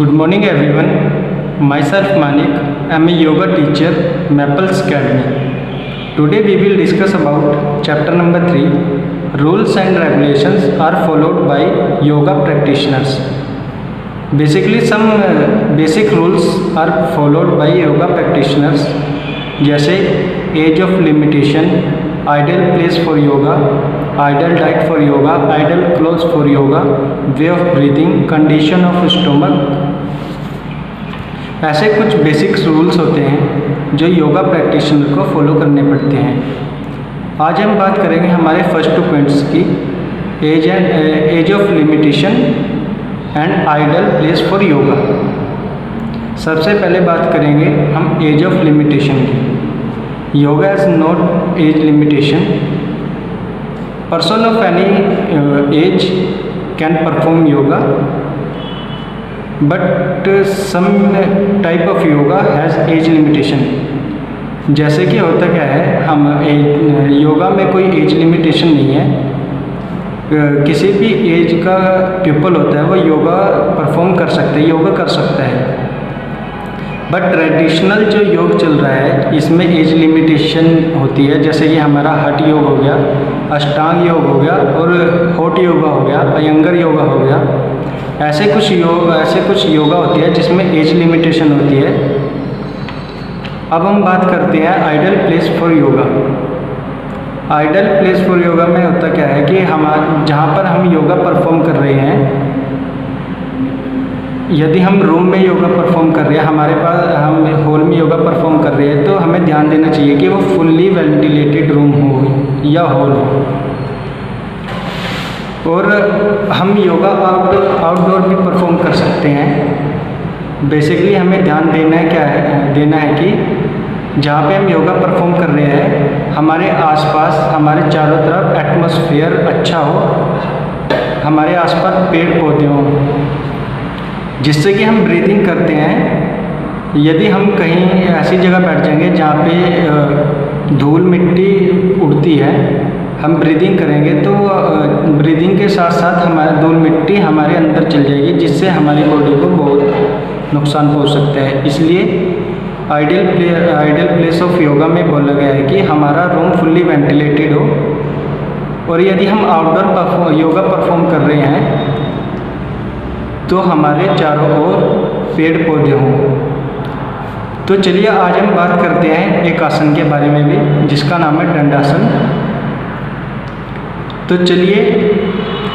Good morning everyone. Myself Manik. I am a yoga teacher, Maples Academy. Today we will discuss about chapter number 3. Rules and regulations are followed by yoga practitioners. Basically some basic rules are followed by yoga practitioners जैसे age of limitation, ideal place for yoga, ideal diet for yoga, ideal clothes for yoga, way of breathing, condition of stomach. ऐसे कुछ basic rules होते हैं जो yoga practitioner को follow करने पड़ते हैं। आज हम बात करेंगे हमारे फर्स्ट 2 पॉइंट्स की, age of limitation and ideal place for yoga. सबसे पहले बात करेंगे हम एज ऑफ लिमिटेशन की। Yoga is not age limitation. Person of any age can perform yoga, but some type of yoga has age limitation. जैसे कि होता क्या है, हम योगा में कोई एज लिमिटेशन नहीं है। किसी भी एज का पीपल होता है वो योगा परफॉर्म कर सकता है, योगा कर सकता है। बट ट्रेडिशनल जो योग चल रहा है इसमें एज लिमिटेशन होती है। जैसे कि हमारा हठ योग हो गया, अष्टांग योग हो गया और हॉट योगा हो गया, अयंगर योगा हो गया। ऐसे कुछ योगा होती है जिसमें एज लिमिटेशन होती है। अब हम बात करते हैं ideal place for yoga. Ideal place for yoga में होता क्या है कि जहाँ पर हम योगा परफॉर्म कर रहे हैं, यदि हम रूम में योगा परफॉर्म कर रहे हैं, हम हॉल में योगा परफॉर्म कर रहे हैं, तो हमें ध्यान देना चाहिए कि वो फुल्ली वेंटिलेटेड रूम हो या हॉल हो। और हम योगा आउटडोर भी परफॉर्म कर सकते हैं। बेसिकली हमें ध्यान देना है कि जहाँ पे हम योगा परफॉर्म कर रहे हैं हमारे आसपास, हमारे चारों तरफ एटमॉस्फेयर अच्छा हो, हमारे आसपास पेड़ पौधे हों, जिससे कि हम ब्रीदिंग करते हैं। यदि हम कहीं ऐसी जगह बैठ जाएंगे जहाँ पे धूल मिट्टी उड़ती है, हम ब्रीदिंग करेंगे तो ब्रीदिंग के साथ साथ हमारा धूल मिट्टी हमारे अंदर चल जाएगी, जिससे हमारी बॉडी को बहुत नुकसान पहुँच सकता है। इसलिए आइडियल प्लेस ऑफ योगा में बोला गया है कि हमारा रूम फुल्ली वेंटिलेटेड हो। और यदि हम आउटडोर योगा परफॉर्म कर रहे हैं तो हमारे चारों ओर पेड़ पौधे हों। तो चलिए आज हम बात करते हैं एक आसन के बारे में भी, जिसका नाम है दंडासन। तो चलिए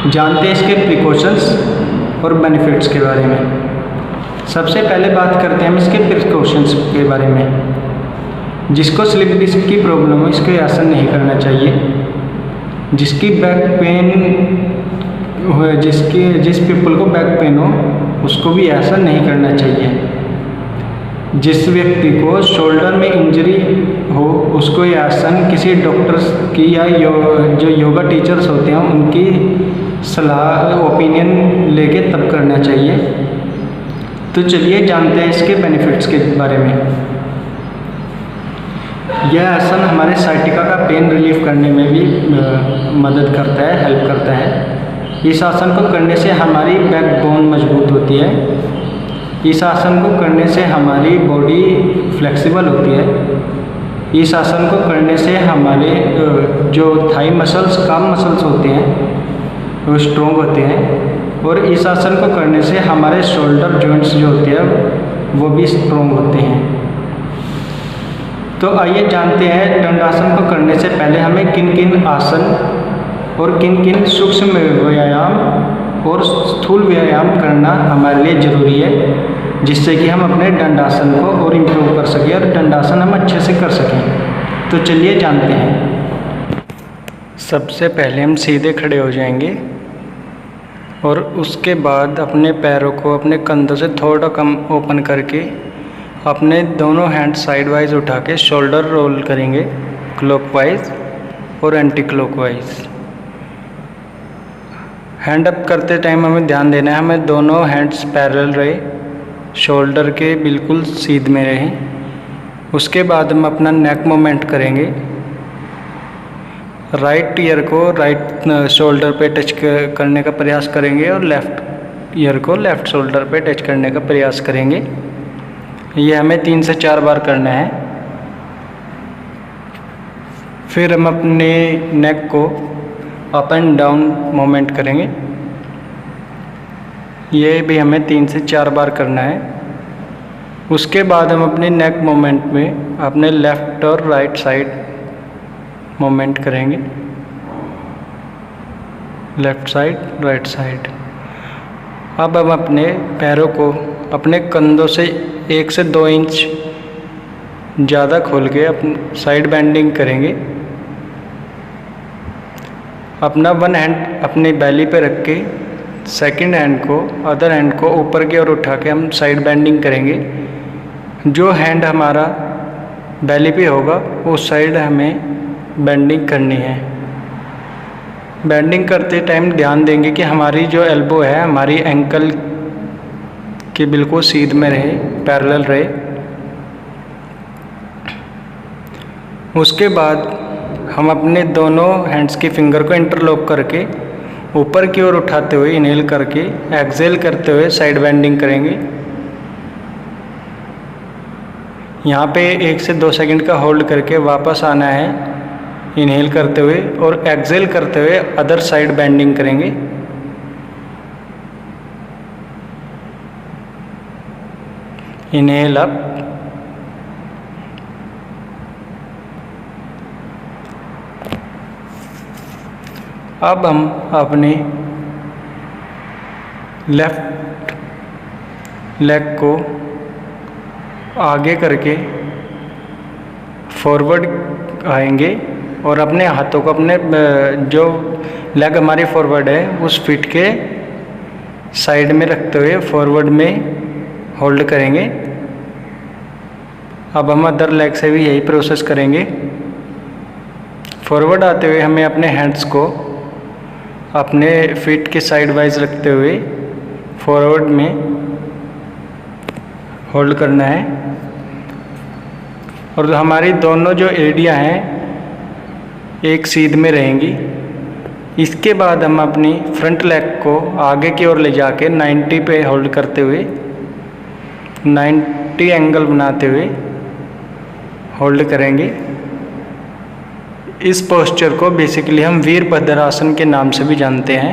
जानते हैं इसके प्रिकॉशंस और बेनिफिट्स के बारे में। सबसे पहले बात करते हैं हम इसके प्रिकॉशंस के बारे में। जिसको स्लिप डिस्क की प्रॉब्लम हो इसको आसन नहीं करना चाहिए। जिसकी बैक पेन जिस पीपल को बैक पेन हो उसको भी ऐसा नहीं करना चाहिए। जिस व्यक्ति को शोल्डर में इंजरी हो उसको ये आसन किसी डॉक्टर्स की या जो योगा टीचर्स होते हैं उनकी सलाह ओपिनियन लेके तब करना चाहिए। तो चलिए जानते हैं इसके बेनिफिट्स के बारे में। यह आसन हमारे साइटिका का पेन रिलीफ करने में भी मदद करता है, हेल्प करता है। इस आसन को करने से हमारी बैकबोन मजबूत होती है। इस आसन को करने से हमारी बॉडी फ्लेक्सिबल होती है। इस आसन को करने से हमारे जो थाई मसल्स, काम मसल्स होते हैं वो स्ट्रोंग होते हैं। और इस आसन को करने से हमारे शोल्डर जॉइंट्स जो होते हैं वो भी स्ट्रोंग होते हैं। तो आइए जानते हैं दंडासन को करने से पहले हमें किन किन आसन और किन किन सूक्ष्म व्यायाम और स्थूल व्यायाम करना हमारे लिए ज़रूरी है, जिससे कि हम अपने दंडासन को और इम्प्रूव कर सकें और दंडासन हम अच्छे से कर सकें। तो चलिए जानते हैं। सबसे पहले हम सीधे खड़े हो जाएंगे और उसके बाद अपने पैरों को अपने कंधों से थोड़ा कम ओपन करके अपने दोनों हैंड साइड वाइज उठा के शोल्डर रोल करेंगे, क्लॉकवाइज और एंटी क्लॉकवाइज। हैंड अप करते टाइम हमें ध्यान देना है हमें दोनों हैंड्स पैरेलल रहे, शोल्डर के बिल्कुल सीध में रहें। उसके बाद हम अपना नेक मूवमेंट करेंगे। राइट ईयर को राइट शोल्डर पे टच करने का प्रयास करेंगे और लेफ़्ट ईयर को लेफ़्ट शोल्डर पे टच करने का प्रयास करेंगे। ये हमें 3 से 4 बार करना है। फिर हम अपने नेक को अप एंड डाउन मूवमेंट करेंगे। ये भी हमें 3 से 4 बार करना है। उसके बाद हम अपने नेक मूवमेंट में अपने लेफ़्ट और राइट साइड मूवमेंट करेंगे, लेफ़्ट साइड राइट साइड। अब हम अपने पैरों को अपने कंधों से 1 से 2 इंच ज़्यादा खोल के अपने साइड बेंडिंग करेंगे। अपना वन हैंड अपनी बैली पे रख के सेकंड हैंड को, अदर हैंड को ऊपर की ओर उठा के हम साइड बेंडिंग करेंगे। जो हैंड हमारा बैली पे होगा उस साइड हमें बेंडिंग करनी है। बेंडिंग करते टाइम ध्यान देंगे कि हमारी जो एल्बो है हमारी एंकल के बिल्कुल सीध में रहे, पैरेलल रहे। उसके बाद हम अपने दोनों हैंड्स की फिंगर को इंटरलॉक करके ऊपर की ओर उठाते हुए इनहेल करके एक्सहेल करते हुए साइड बेंडिंग करेंगे। यहाँ पे 1 से 2 सेकंड का होल्ड करके वापस आना है इनहेल करते हुए, और एक्सहेल करते हुए अदर साइड बेंडिंग करेंगे। इनहेल अप, अब हम अपने लेफ्ट लेग को आगे करके फॉरवर्ड आएंगे और अपने हाथों को अपने जो लेग हमारी फॉरवर्ड है उस फीट के साइड में रखते हुए फॉरवर्ड में होल्ड करेंगे। अब हम अदर लेग से भी यही प्रोसेस करेंगे। फॉरवर्ड आते हुए हमें अपने हैंड्स को अपने फीट के साइड वाइज रखते हुए फॉरवर्ड में होल्ड करना है, और हमारी दोनों जो एड़ियाँ हैं एक सीध में रहेंगी। इसके बाद हम अपनी फ्रंट लेग को आगे की ओर ले जाके 90 पे होल्ड करते हुए 90 एंगल बनाते हुए होल्ड करेंगे। इस पोस्चर को बेसिकली हम वीरभद्रासन के नाम से भी जानते हैं।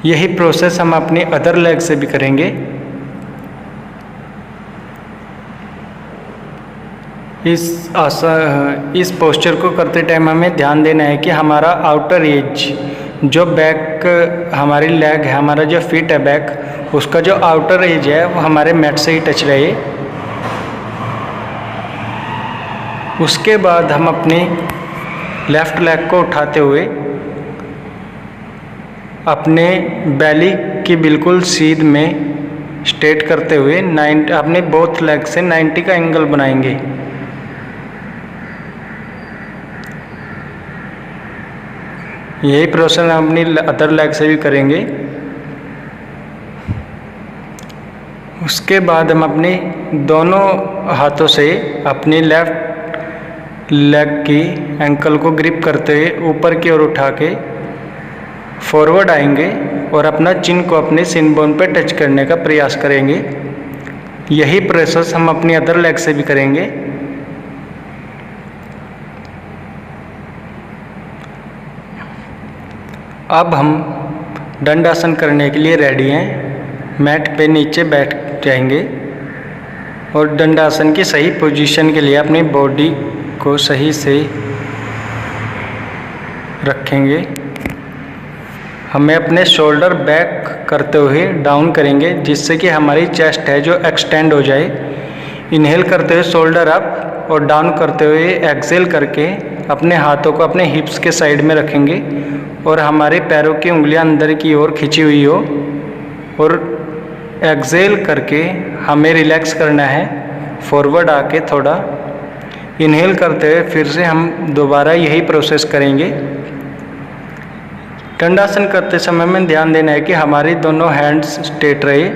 यही प्रोसेस हम अपनी अदर लेग से भी करेंगे। इस पोस्चर को करते टाइम हमें ध्यान देना है कि हमारा आउटर एज जो बैक हमारी लेग है, हमारा जो फीट है बैक, उसका जो आउटर एज है वो हमारे मैट से ही टच रहे। उसके बाद हम अपनी लेफ़्ट लेग को उठाते हुए अपने बैली की बिल्कुल सीध में स्ट्रेट करते हुए अपने बोथ लेग से 90 का एंगल बनाएंगे। यही प्रोसेस हम अपनी अदर लेग से भी करेंगे। उसके बाद हम अपने दोनों हाथों से अपनी लेफ़्ट लेग की एंकल को ग्रिप करते हुए ऊपर की ओर उठा के फॉरवर्ड आएंगे और अपना चिन को अपने सिन बोन पर टच करने का प्रयास करेंगे। यही प्रोसेस हम अपनी अदर लेग से भी करेंगे। अब हम दंडासन करने के लिए रेडी हैं। मैट पे नीचे बैठ जाएंगे और दंडासन की सही पोजीशन के लिए अपनी बॉडी को सही से रखेंगे। हमें अपने शोल्डर बैक करते हुए डाउन करेंगे जिससे कि हमारी चेस्ट है जो एक्सटेंड हो जाए। इनहेल करते हुए शोल्डर अप और डाउन करते हुए एक्सहेल करके अपने हाथों को अपने हिप्स के साइड में रखेंगे और हमारे पैरों की उंगलियां अंदर की ओर खिंची हुई हो, और एक्सहेल करके हमें रिलैक्स करना है फॉरवर्ड आके थोड़ा। इनहेल करते हुए फिर से हम दोबारा यही प्रोसेस करेंगे। दंडासन करते समय में ध्यान देना है कि हमारी दोनों हैंड्स स्ट्रेट रहे।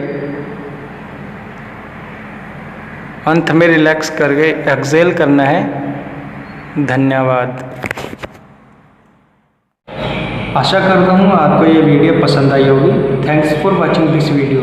अंत में रिलैक्स करके एक्सहेल करना है। धन्यवाद। आशा करता हूँ आपको ये वीडियो पसंद आई होगी। Thanks for watching this video.